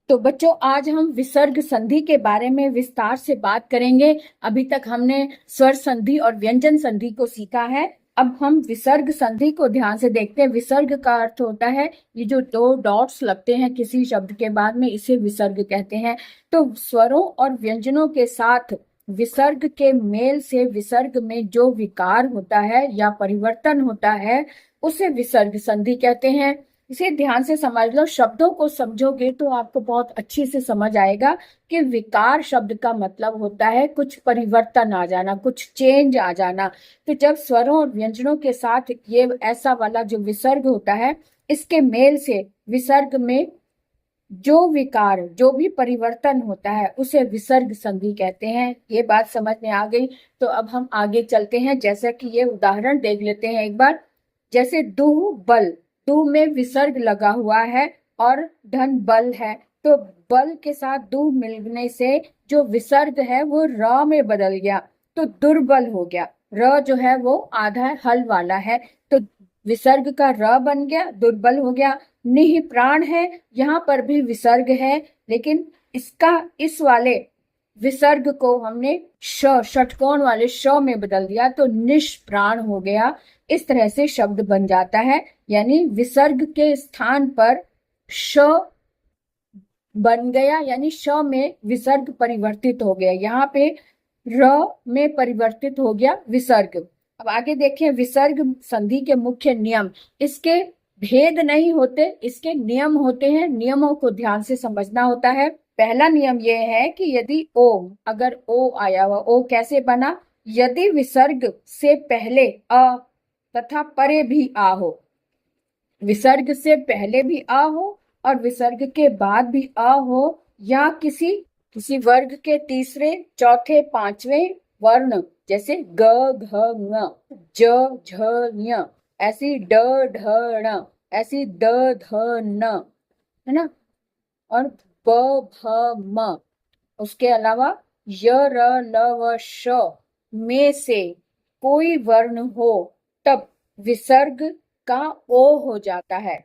तो बच्चों, आज हम विसर्ग संधि के बारे में विस्तार से बात करेंगे। अभी तक हमने स्वर संधि और व्यंजन संधि को सीखा है। अब हम विसर्ग संधि को ध्यान से देखते हैं। विसर्ग का अर्थ होता है ये जो दो डॉट्स लगते हैं किसी शब्द के बाद में, इसे विसर्ग कहते हैं। तो स्वरों और व्यंजनों के साथ विसर्ग के मेल से विसर्ग में जो विकार होता है या परिवर्तन होता है, उसे विसर्ग संधि कहते हैं। इसे ध्यान से समझ लो, शब्दों को समझोगे तो आपको बहुत अच्छी से समझ आएगा कि विकार शब्द का मतलब होता है कुछ परिवर्तन आ जाना, कुछ चेंज आ जाना। तो जब स्वरों और व्यंजनों के साथ ये ऐसा वाला जो विसर्ग होता है, इसके मेल से विसर्ग में जो विकार, जो भी परिवर्तन होता है, उसे विसर्ग संधि कहते हैं। ये बात समझ में आ गई। तो अब हम आगे चलते हैं। जैसा कि ये उदाहरण देख लेते हैं एक बार। जैसे दुह बल, दु में विसर्ग लगा हुआ है और धन बल है, तो बल के साथ दु मिलने से जो विसर्ग है वो र में बदल गया, तो दुर्बल हो गया। र जो है वो आधा हल वाला है, तो विसर्ग का र बन गया, दुर्बल हो गया। निह प्राण है, यहाँ पर भी विसर्ग है, लेकिन इसका इस वाले विसर्ग को हमने षटकोण वाले श में बदल दिया, तो निष्प्राण हो गया। इस तरह से शब्द बन जाता है, यानी विसर्ग के स्थान पर श बन गया, यानी श में विसर्ग परिवर्तित हो गया। यहाँ पे र में परिवर्तित हो गया विसर्ग। अब आगे देखें विसर्ग संधि के मुख्य नियम। इसके भेद नहीं होते, इसके नियम होते हैं। नियमों को ध्यान से समझना होता है। पहला नियम यह है कि यदि ओ, अगर ओ आया हुआ, ओ कैसे बना? यदि विसर्ग से पहले अ तथा परे भी आ हो, विसर्ग से पहले भी आ हो और विसर्ग के बाद भी आ हो, या किसी किसी वर्ग के तीसरे, चौथे, पांचवें वर्ण, जैसे ग, घ, ङ, ज, झ, ञ, ऐसी ड, ढ, ण, ऐसी द, ध, न, है ना, और ब, भ, म। उसके अलावा य, र, ल, व, श में से कोई वर्ण हो, तब विसर्ग का ओ हो जाता है।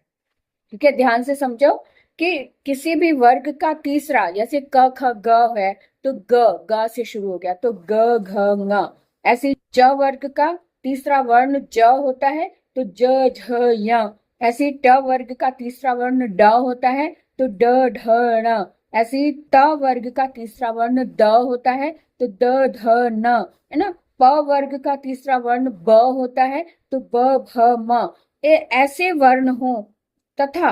ठीक है, ध्यान से समझो कि किसी भी वर्ग का तीसरा, जैसे क, ख, ग है, तो ग से शुरू हो गया, तो ग, घ, ङ। ऐसे च वर्ग का तीसरा वर्ण ज होता है, तो ज, झ, य। ऐसे ट वर्ग का तीसरा वर्ण ड होता है, तो ड, ढ, ण। ऐसे त वर्ग का तीसरा वर्ण द होता है, तो द, ध, न, है ना। प वर्ग का तीसरा वर्ण ब होता है, तो ब, भ, म। ऐसे वर्ण हो तथा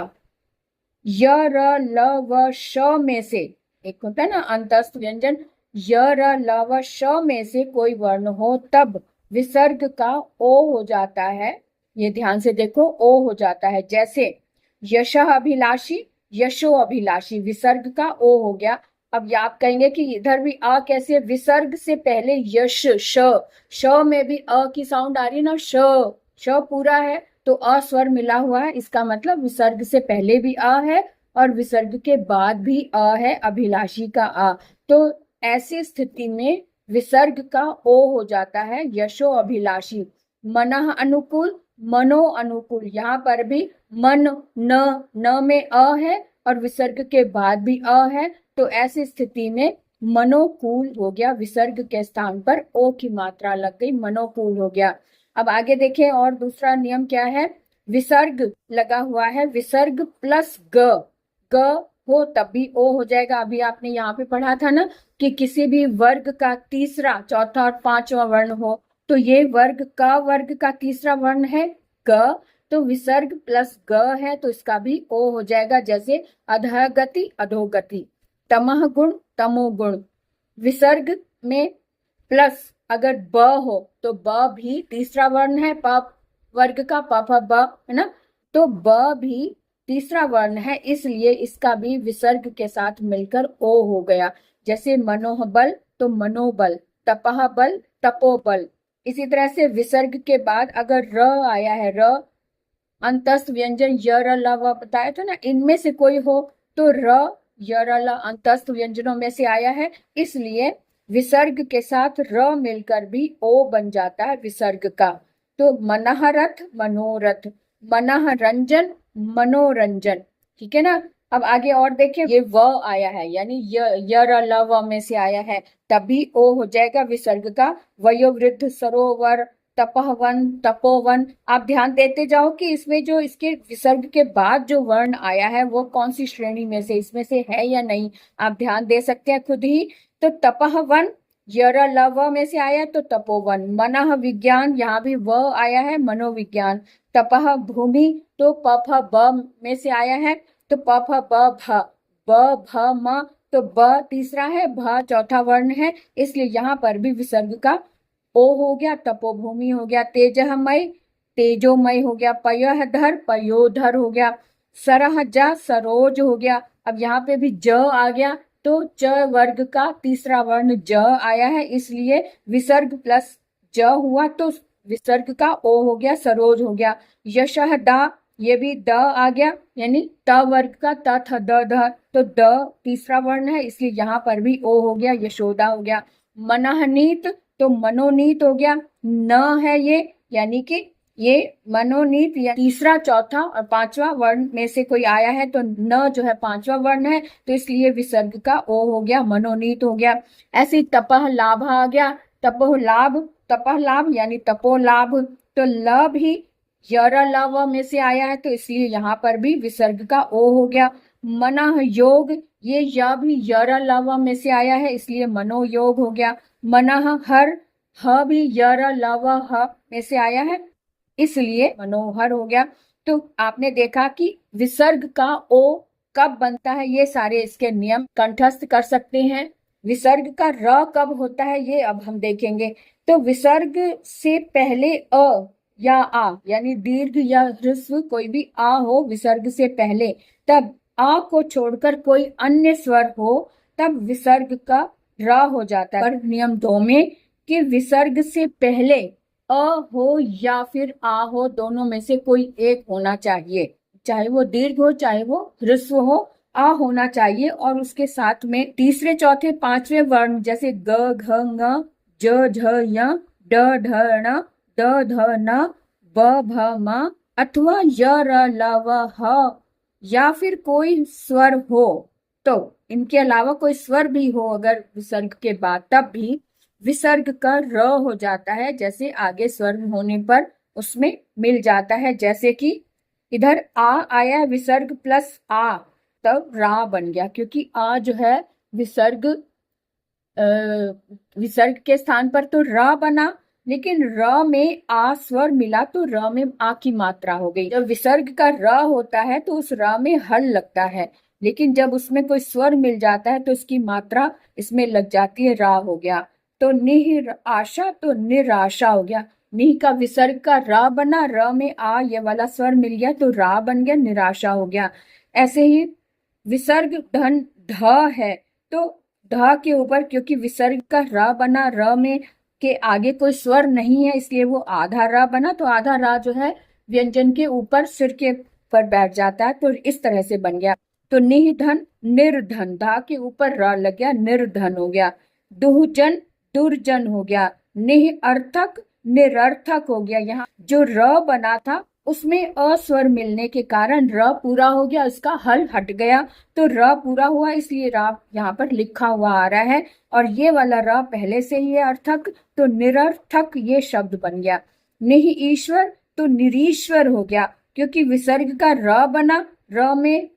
य, र, ल, व, श में से, एक होता है ना अंतस्थ व्यंजन, य, र, ल, व, श में से कोई वर्ण हो, तब विसर्ग का ओ हो जाता है। ये ध्यान से देखो, ओ हो जाता है। जैसे यशः अभिलाषी, यशो अभिलाषी, विसर्ग का ओ हो गया। अब ये आप कहेंगे कि इधर भी आ कैसे? विसर्ग से पहले यश, श में भी अ की साउंड आ रही है ना, श पूरा है, तो अ स्वर मिला हुआ है, इसका मतलब विसर्ग से पहले भी अ है और विसर्ग के बाद भी अ है, अभिलाषी का आ। तो ऐसी स्थिति में विसर्ग का ओ हो जाता है, यशो अभिलाषी। मनः अनुकूल, मनो अनुकूल, यहाँ पर भी मन, न में अ है और विसर्ग के बाद भी अ है, तो ऐसी स्थिति में मनोकूल हो गया। विसर्ग के स्थान पर ओ की मात्रा लग गई, मनोकूल हो गया। अब आगे देखें, और दूसरा नियम क्या है? विसर्ग लगा हुआ है, विसर्ग प्लस ग हो तब भी ओ हो जाएगा। अभी आपने यहाँ पे पढ़ा था ना कि किसी भी वर्ग का तीसरा, चौथा और पांचवा वर्ण हो, तो ये वर्ग का तीसरा वर्ण है ग, तो विसर्ग प्लस ग है, तो इसका भी ओ हो जाएगा। जैसे अधोगति, अधोगति, तमह गुण, तमोगुण। विसर्ग में प्लस अगर ब हो, तो ब भी तीसरा वर्ण है, प वर्ग का, प, फ, ब, है ना, तो ब भी तीसरा वर्ण है, इसलिए इसका भी विसर्ग के साथ मिलकर ओ हो गया। जैसे मनोह बल, तो मनोबल, तपह बल, तपोबल। इसी तरह से विसर्ग के बाद अगर र आया है, र अंतस्थ व्यंजन य, र, ल, व बताया था ना, इनमें से कोई हो, तो र, य, र, ल अंतस्थ व्यंजनों में से आया है, इसलिए विसर्ग के साथ र मिलकर भी ओ बन जाता है विसर्ग का। तो मनः रथ, मनोरथ, मनः रंजन, मनोरंजन। ठीक है ना। अब आगे और देखें, ये व आया है यानी य ल व में से आया है, तभी ओ हो जाएगा विसर्ग का। वयोवृद्ध, सरोवर, तपहवन, तपोवन। आप ध्यान देते जाओ कि इसमें जो इसके विसर्ग के बाद जो वर्ण आया है वो कौन सी श्रेणी में से, इसमें से है या नहीं, आप ध्यान दे सकते हैं खुद ही। तो तपहवन यर लव में से आया तो तपोवन। मनः विज्ञान, यहाँ भी व आया है, मनोविज्ञान। तपह भूमि, तो पफ ब में से आया है तो पफ ब भ, ब भ म, तो ब तीसरा है, भ चौथा वर्ण है, इसलिए यहाँ पर भी विसर्ग का ओ हो गया। तपोभूमि हो गया। तेजहमय, तेजोमय हो गया। पयोधर, पयोधर हो गया। सरहजा, सरोज हो गया। अब यहाँ पे भी ज आ गया तो च वर्ग का तीसरा वर्ण ज आया है, इसलिए विसर्ग प्लस ज हुआ तो विसर्ग का ओ हो गया, सरोज हो गया। यशः दा, ये भी द आ गया यानी त वर्ग का त थ द ध, तो द तीसरा वर्ण है, इसलिए यहाँ पर भी ओ हो गया, यशोदा हो गया। मनहनीत, तो मनोनीत हो गया। न है ये यानी कि ये मनोनीत या तीसरा, चौथा और पांचवा वर्ण में से कोई आया है तो न जो है पांचवा वर्ण है, तो इसलिए विसर्ग का ओ हो गया, मनोनीत हो गया। ऐसे तपह लाभ आ गया। तपोह लाभ, तपह लाभ यानी तपो लाभ, तो ल भी यर लव में से आया है तो इसलिए यहाँ पर भी विसर्ग का ओ हो गया। मनः योग, ये य भी यर लव में से आया है इसलिए मनोयोग हो गया। मनः हर, ह भी यर लव ह में से आया है इसलिए मनोहर हो गया। तो आपने देखा कि विसर्ग का ओ कब बनता है, ये सारे इसके नियम कंठस्थ कर सकते हैं। विसर्ग का र कब होता है ये अब हम देखेंगे। तो विसर्ग से पहले अ या आ यानी दीर्घ या ह्रस्व कोई भी आ हो विसर्ग से पहले, तब आ को छोड़कर कोई अन्य स्वर हो तब विसर्ग का र हो जाता है। पर नियम 2 में कि विसर्ग से पहले अ हो या फिर आ हो, दोनों में से कोई एक होना चाहिए, चाहे वो दीर्घ हो चाहे वो ह्रस्व हो, आ होना चाहिए। और उसके साथ में तीसरे, चौथे, पांचवें वर्ण जैसे ग, घ, ङ, ज, झ, य, ड, ढ, ण, द, ध, न, ब, भ, म अथवा य, र, ल, व, ह या फिर कोई स्वर हो, तो इनके अलावा कोई स्वर भी हो अगर विसर्ग के बाद, तब भी विसर्ग का र हो जाता है, जैसे आगे स्वर होने पर उसमें मिल जाता है। जैसे कि इधर आ आया विसर्ग प्लस आ, तब रा बन गया, क्योंकि आ जो है विसर्ग विसर्ग के स्थान पर तो र बना, लेकिन र में आ स्वर मिला तो र में आ की मात्रा हो गई। जब विसर्ग का र होता है तो उस र में हल लगता है, लेकिन जब उसमें कोई स्वर मिल जाता है तो उसकी मात्रा इसमें लग जाती है, रा हो गया। तो निह आशा, तो निराशा हो गया। निह का विसर्ग का रा बना, र में आ ये वाला स्वर मिल गया तो रा बन गया, निराशा हो गया। ऐसे ही विसर्ग धन ढ है तो ढ के ऊपर क्योंकि विसर्ग का र बना, र में के आगे कोई स्वर नहीं है इसलिए वो आधा र बना, तो आधा र जो है व्यंजन के ऊपर सिर के पर बैठ जाता है, तो इस तरह से बन गया। तो निधन, निर्धन, धा के ऊपर र लग गया, निर्धन हो गया। दुहजन, दुर्जन हो गया। निरर्थक, निरर्थक हो गया। यहाँ जो र बना था उसमें अस्वर मिलने के कारण र पूरा हो गया, उसका हल हट गया, तो र पूरा हुआ इसलिए र यहाँ पर लिखा हुआ आ रहा है, और ये वाला र पहले से ही है अर्थक, तो निरर्थक ये शब्द बन गया। निहि ईश्वर, तो निरीश्वर हो गया, क्योंकि विसर्ग का र बना, र में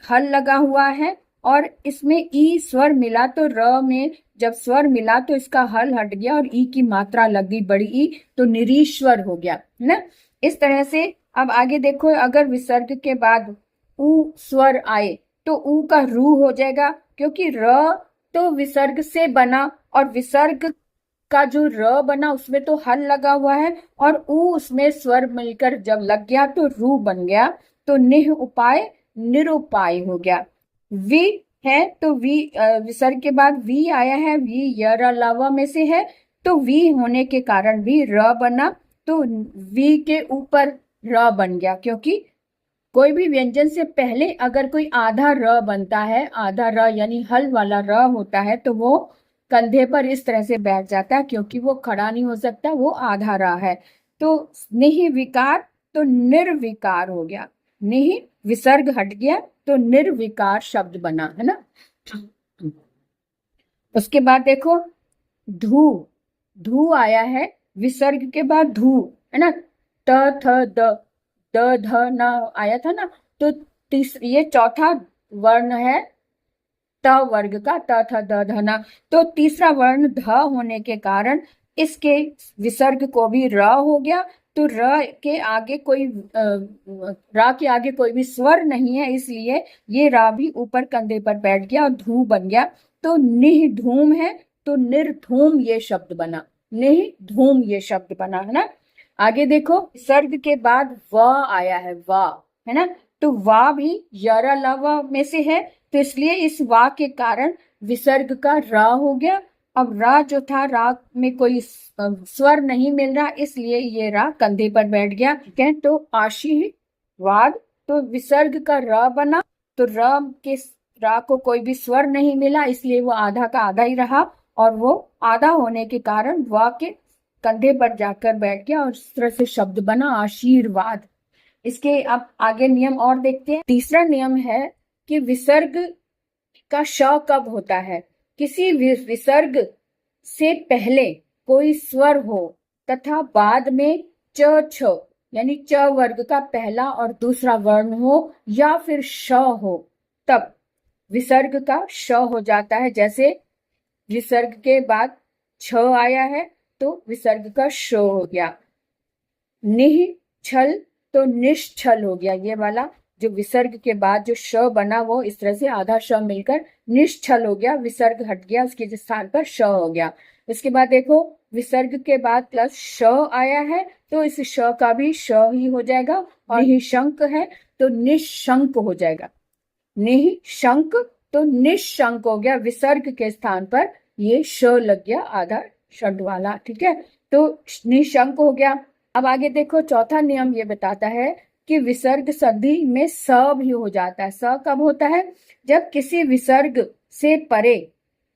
हल लगा हुआ है और इसमें ई स्वर मिला, तो र में जब स्वर मिला तो इसका हल हट गया और ई की मात्रा लग गई बड़ी ई, तो निरीश्वर हो गया ना। इस तरह से अब आगे देखो, अगर विसर्ग के बाद ऊ स्वर आए तो ऊ का रू हो जाएगा, क्योंकि र तो विसर्ग से बना और विसर्ग का जो र बना उसमें तो हल लगा हुआ है और ऊ उसमें स्वर मिलकर जब लग गया तो रू बन गया, तो निह उपाय, निरुपाय हो गया। वी है तो वी विसर्ग के बाद वी आया है, वी यर अलावा में से है, तो वी होने के कारण भी र बना, तो वी के ऊपर र बन गया, क्योंकि कोई भी व्यंजन से पहले अगर कोई आधा र बनता है, आधा र यानी हल वाला र होता है, तो वो कंधे पर इस तरह से बैठ जाता है, क्योंकि वो खड़ा नहीं हो सकता, वो आधा र है। तो निह विकार, तो निर्विकार हो गया। निह विसर्ग हट गया तो निर्विकार शब्द बना, है ना। उसके बाद देखो धू, धू आया है विसर्ग के बाद धू, है ना। त थ द ध न आया था ना, तो ये चौथा वर्ण है त वर्ग का, त थ द ध न। तो तीसरा वर्ण ध होने के कारण इसके विसर्ग को भी र हो गया, तो र के आगे कोई रा के आगे कोई भी स्वर नहीं है, इसलिए ये रा भी ऊपर कंधे पर बैठ गया और धू बन गया। तो निह धूम है, तो निर्धूम ये शब्द बना, निह धूम ये शब्द बना, है ना। आगे देखो विसर्ग के बाद व आया है, वा, है ना। तो वा भी यरा लवा में से है, तो इसलिए इस वा के कारण विसर्ग का रा हो गया। अब रा जो था, रा में कोई स्वर नहीं मिल रहा, इसलिए ये रा कंधे पर बैठ गया, ठीक है। तो आशीर्वाद, तो विसर्ग का र बना, तो रा को कोई भी स्वर नहीं मिला, इसलिए वो आधा का आधा ही रहा, और वो आधा होने के कारण वा के कंधे पर जाकर बैठ गया और इस तरह से शब्द बना आशीर्वाद। इसके अब आगे नियम और देखते हैं। तीसरा नियम है कि विसर्ग का श कब होता है। किसी विसर्ग से पहले कोई स्वर हो तथा बाद में च छ यानी च वर्ग का पहला और दूसरा वर्ण हो या फिर श हो, तब विसर्ग का श हो जाता है। जैसे विसर्ग के बाद छ आया है तो विसर्ग का श हो गया। निह छल, तो निश्छल हो गया। ये वाला जो विसर्ग के बाद जो श बना वो इस तरह से आधा श मिलकर निश्छल हो गया, विसर्ग हट गया, उसके स्थान पर श हो गया। उसके बाद देखो विसर्ग के बाद प्लस श आया है, तो इस श का भी श ही हो जाएगा। और निशंक है तो निशंक हो जाएगा, निशंक तो निशंक हो गया, विसर्ग के स्थान पर ये श लग गया आधा षड वाला, ठीक है। तो निशंक हो गया। अब आगे देखो चौथा नियम ये बताता है कि विसर्ग संधि में स भी हो जाता है। स कब होता है, जब किसी विसर्ग से परे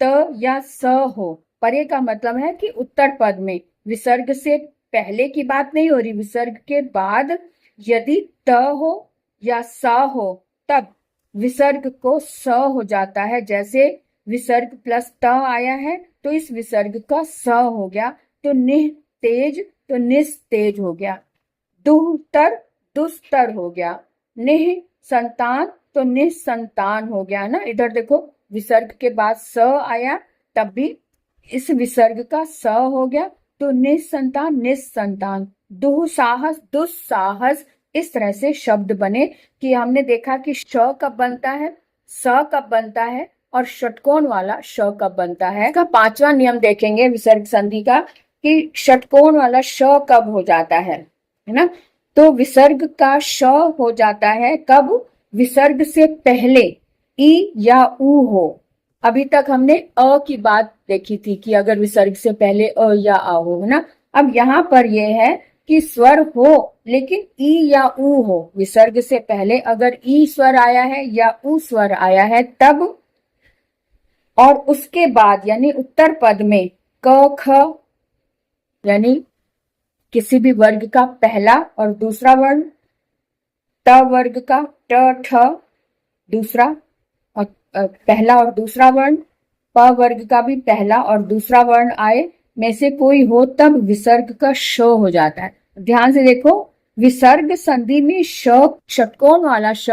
त या स हो। परे का मतलब है कि उत्तर पद में, विसर्ग से पहले की बात नहीं हो रही, विसर्ग के बाद यदि त हो या स हो तब विसर्ग को स हो जाता है। जैसे विसर्ग प्लस त आया है तो इस विसर्ग का स हो गया, तो निह तेज तो निस्तेज हो गया। दुहतर दुस्तर हो गया। निह संतान तो निसंतान हो गया ना। इधर देखो विसर्ग के बाद स आया तब भी इस विसर्ग का स हो गया, तो निसंतान निसंतान। दुस्साहस दुस्साहस, इस तरह से शब्द बने कि हमने देखा कि श कब बनता है, स कब बनता है और षटकोण वाला श कब बनता है। इसका पांचवा नियम देखेंगे विसर्ग संधि का कि षटकोण वाला श कब हो जाता है ना। तो विसर्ग का श हो जाता है कब, विसर्ग से पहले ई या ऊ हो। अभी तक हमने अ की बात देखी थी कि अगर विसर्ग से पहले अ या आ हो, है ना। अब यहाँ पर यह है कि स्वर हो लेकिन ई या ऊ हो। विसर्ग से पहले अगर ई स्वर आया है या ऊ स्वर आया है तब, और उसके बाद यानी उत्तर पद में क ख यानी किसी भी वर्ग का पहला और दूसरा वर्ण, त वर्ग का ट ठ दूसरा और पहला और दूसरा वर्ण, प वर्ग का भी पहला और दूसरा वर्ण आए में से कोई हो तब विसर्ग का श हो जाता है। ध्यान से देखो विसर्ग संधि में षटकोण वाला श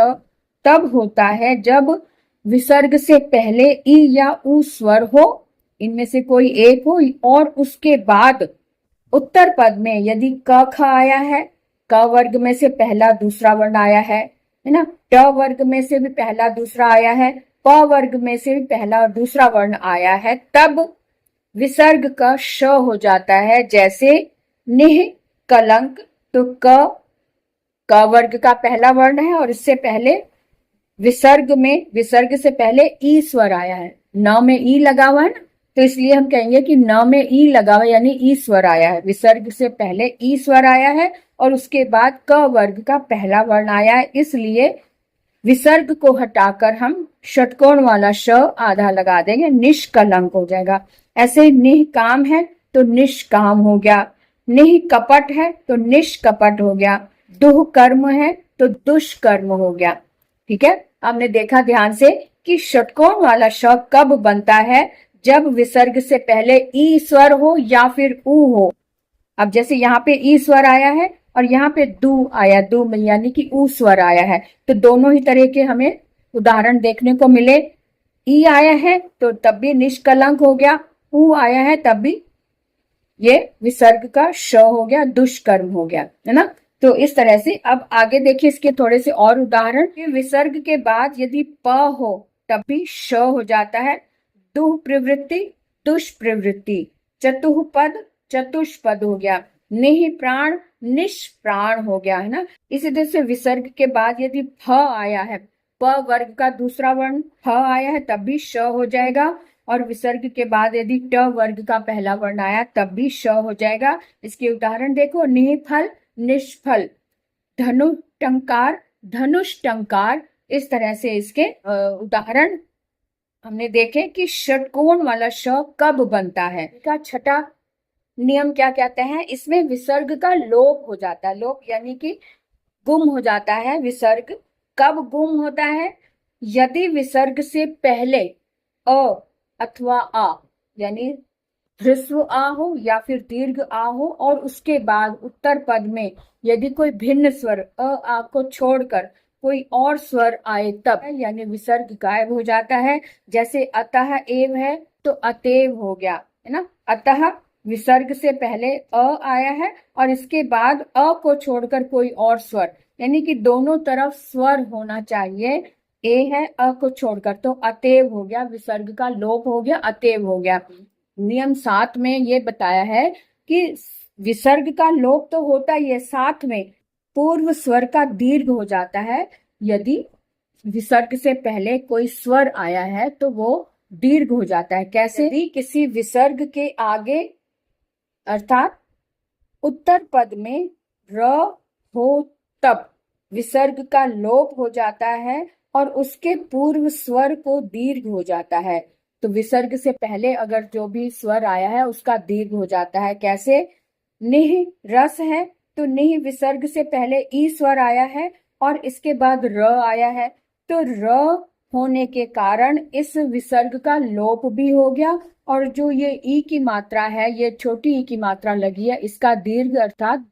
तब होता है जब विसर्ग से पहले ई या ऊ स्वर हो, इनमें से कोई एक हो, और उसके बाद उत्तर पद में यदि क ख आया है, क वर्ग में से पहला दूसरा वर्ण आया है ना, ट वर्ग में से भी पहला दूसरा आया है, प वर्ग में से भी पहला और दूसरा वर्ण आया है, तब विसर्ग का श हो जाता है। जैसे निह कलंक, तो क वर्ग का पहला वर्ण है और इससे पहले विसर्ग से पहले ई स्वर आया है, न में ई लगा हुआ है ना, तो इसलिए हम कहेंगे कि न में ई लगा हुआ यानी ई स्वर आया है। विसर्ग से पहले ई स्वर आया है और उसके बाद क वर्ग का पहला वर्ण आया है, इसलिए विसर्ग को हटाकर हम षटकोण वाला श आधा लगा देंगे, निष्कलंक हो जाएगा। ऐसे निह काम है तो निष्काम हो गया, निह कपट है तो निष्कपट हो गया, दुह कर्म है तो दुष्कर्म हो गया, ठीक है। हमने देखा ध्यान से कि षटकोण वाला श कब बनता है, जब विसर्ग से पहले ई स्वर हो या फिर ऊ हो। अब जैसे यहाँ पे ई स्वर आया है और यहाँ पे दू आया, दू में यानी कि ऊ स्वर आया है, तो दोनों ही तरह के हमें उदाहरण देखने को मिले। ई आया है तो तब भी निष्कलंक हो गया, ऊ आया है तब भी ये विसर्ग का श हो गया, दुष्कर्म हो गया, है ना। तो इस तरह से अब आगे देखिए इसके थोड़े से और उदाहरण। विसर्ग के बाद यदि प हो तब भी श हो जाता है। दुह प्रवृत्ति, दुष्प्रवृत्ति। चतुः पद, चतुष्पद हो गया। निह प्राण, निष्प्राण हो गया, है ना। इसी तरह से विसर्ग के बाद यदि फ आया है, प वर्ग का दूसरा वर्ण फ आया है तब भी श हो जाएगा। और विसर्ग के बाद यदि ट वर्ग का पहला वर्ण आया तब भी श हो जाएगा। इसके उदाहरण देखो, निफल, निष्फल। धनु टंकार, धनुष टंकार। इस तरह से इसके उदाहरण हमने देखे कि षटकोण वाला श कब बनता है। का छठा नियम क्या कहते हैं, इसमें विसर्ग का लोप हो जाता है। लोप यानी कि गुम हो जाता है विसर्ग। कब गुम होता है, यदि विसर्ग से पहले अ अथवा आ यानी ह्रस्व आ हो या फिर दीर्घ आ हो, और उसके बाद उत्तर पद में यदि कोई भिन्न स्वर अ आ को छोड़कर कोई और स्वर आए तब, यानी विसर्ग गायब हो जाता है। जैसे अतः एव है तो अतएव हो गया, है ना। अतः विसर्ग से पहले अ आया है और इसके बाद अ को छोड़कर कोई और स्वर, यानी कि दोनों तरफ स्वर होना चाहिए। ए है अ को छोड़कर, तो अतएव हो गया, विसर्ग का लोप हो गया, अतएव हो गया। नियम 7 में ये बताया है कि विसर्ग का लोप तो होता ही है, साथ में पूर्व स्वर का दीर्घ हो जाता है। यदि विसर्ग से पहले कोई स्वर आया है तो वो दीर्घ हो जाता है। कैसे? यदि किसी विसर्ग के आगे अर्थात उत्तर पद में र हो तब विसर्ग का लोप हो जाता है और उसके पूर्व स्वर को दीर्घ हो जाता है। तो विसर्ग से पहले अगर जो भी स्वर आया है उसका दीर्घ हो जाता है। कैसे? निह रस है तो निह विसर्ग से पहले ई स्वर आया है और इसके बाद र आया है, तो र होने के कारण इस विसर्ग का लोप भी हो गया और जो ये ई की मात्रा है, ये छोटी ई की मात्रा लगी है, इसका दीर्घ अर्थात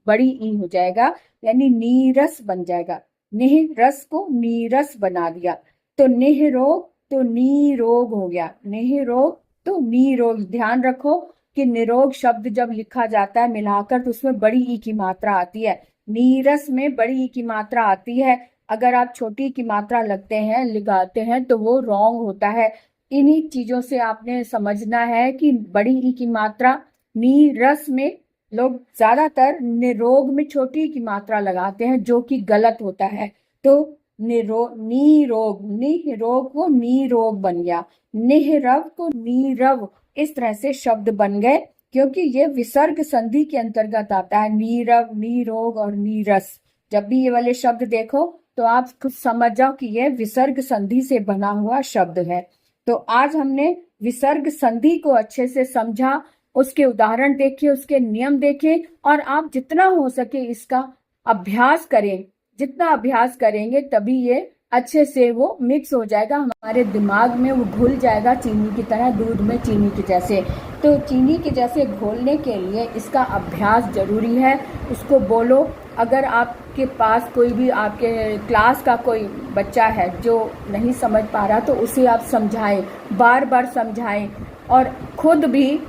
बड़ी ई हो जाएगा, यानी नीरस बन जाएगा। निह रस को नीरस बना दिया, तो निह रोग तो नीरोग हो गया। निह रोग तो नीरोग। ध्यान रखो कि निरोग शब्द जब लिखा जाता है मिलाकर तो उसमें बड़ी ई की मात्रा आती है, नीरस में बड़ी ई की मात्रा आती है। अगर आप छोटी की मात्रा लगते हैं लगाते हैं तो वो रॉन्ग होता है। इन्हीं चीजों से आपने समझना है कि बड़ी ई की मात्रा नीरस में लोग ज्यादातर निरोग में छोटी की मात्रा लगाते हैं, जो कि गलत होता है। तो नीरोग, निरोग को नीरोग बन गया, निहरव को नीरव, इस तरह से शब्द बन गए क्योंकि ये विसर्ग संधि के अंतर्गत आता है। नीरव, नीरोग और नीरस, जब भी ये वाले शब्द देखो तो आप कुछ समझ जाओ कि ये विसर्ग संधि से बना हुआ शब्द है। तो आज हमने विसर्ग संधि को अच्छे से समझा, उसके उदाहरण देखे, उसके नियम देखे और आप जितना हो सके इसका अभ्यास करें। जितना अभ्यास करेंगे तभी ये अच्छे से वो मिक्स हो जाएगा, हमारे दिमाग में वो घुल जाएगा, चीनी की तरह, दूध में चीनी के जैसे। तो चीनी के जैसे घोलने के लिए इसका अभ्यास जरूरी है। उसको बोलो, अगर आपके पास कोई भी आपके क्लास का कोई बच्चा है जो नहीं समझ पा रहा तो उसे आप समझाएं, बार बार समझाएं और खुद भी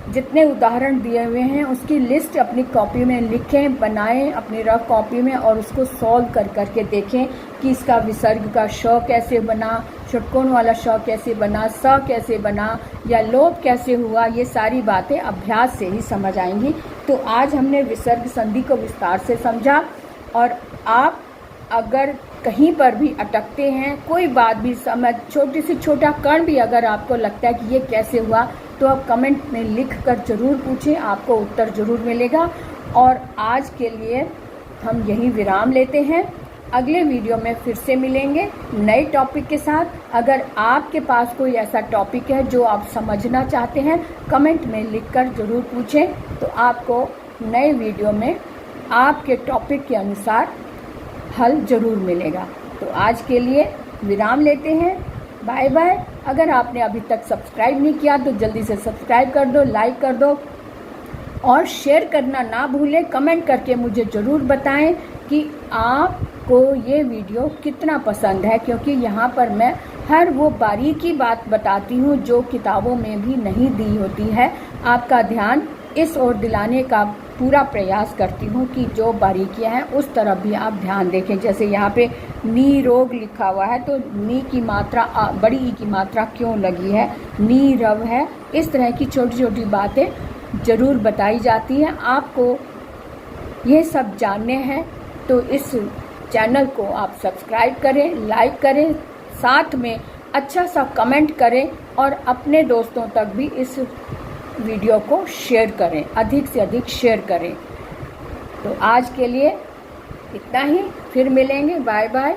जितने उदाहरण दिए हुए हैं उसकी लिस्ट अपनी कॉपी में लिखें, बनाएं अपनी रफ कॉपी में और उसको सॉल्व कर करके देखें कि इसका विसर्ग का श कैसे बना, षटकोण वाला श कैसे बना, स कैसे बना या लोप कैसे हुआ। ये सारी बातें अभ्यास से ही समझ आएंगी। तो आज हमने विसर्ग संधि को विस्तार से समझा और आप अगर कहीं पर भी अटकते हैं, कोई बात भी समझ, छोटी से छोटा कण भी अगर आपको लगता है कि ये कैसे हुआ, तो आप कमेंट में लिख कर जरूर पूछें, आपको उत्तर जरूर मिलेगा। और आज के लिए हम यही विराम लेते हैं। अगले वीडियो में फिर से मिलेंगे नए टॉपिक के साथ। अगर आपके पास कोई ऐसा टॉपिक है जो आप समझना चाहते हैं, कमेंट में लिखकर जरूर पूछें, तो आपको नए वीडियो में आपके टॉपिक के अनुसार हल जरूर मिलेगा। तो आज के लिए विराम लेते हैं। Bye bye. अगर आपने अभी तक सब्सक्राइब नहीं किया तो जल्दी से सब्सक्राइब कर दो, लाइक कर दो और शेयर करना ना भूलें। कमेंट करके मुझे ज़रूर बताएं कि आपको ये वीडियो कितना पसंद है, क्योंकि यहाँ पर मैं हर वो बारीकी बात बताती हूँ जो किताबों में भी नहीं दी होती है। आपका ध्यान इस ओर दिलाने का पूरा प्रयास करती हूँ कि जो बारीकियाँ हैं उस तरफ भी आप ध्यान देखें। जैसे यहाँ पे नी रोग लिखा हुआ है तो नी की मात्रा बड़ी ई की मात्रा क्यों लगी है, नी रव है। इस तरह की छोटी छोटी बातें ज़रूर बताई जाती हैं। आपको ये सब जानने हैं तो इस चैनल को आप सब्सक्राइब करें, लाइक करें, साथ में अच्छा सा कमेंट करें और अपने दोस्तों तक भी इस वीडियो को शेयर करें, अधिक से अधिक शेयर करें। तो आज के लिए इतना ही, फिर मिलेंगे। Bye bye.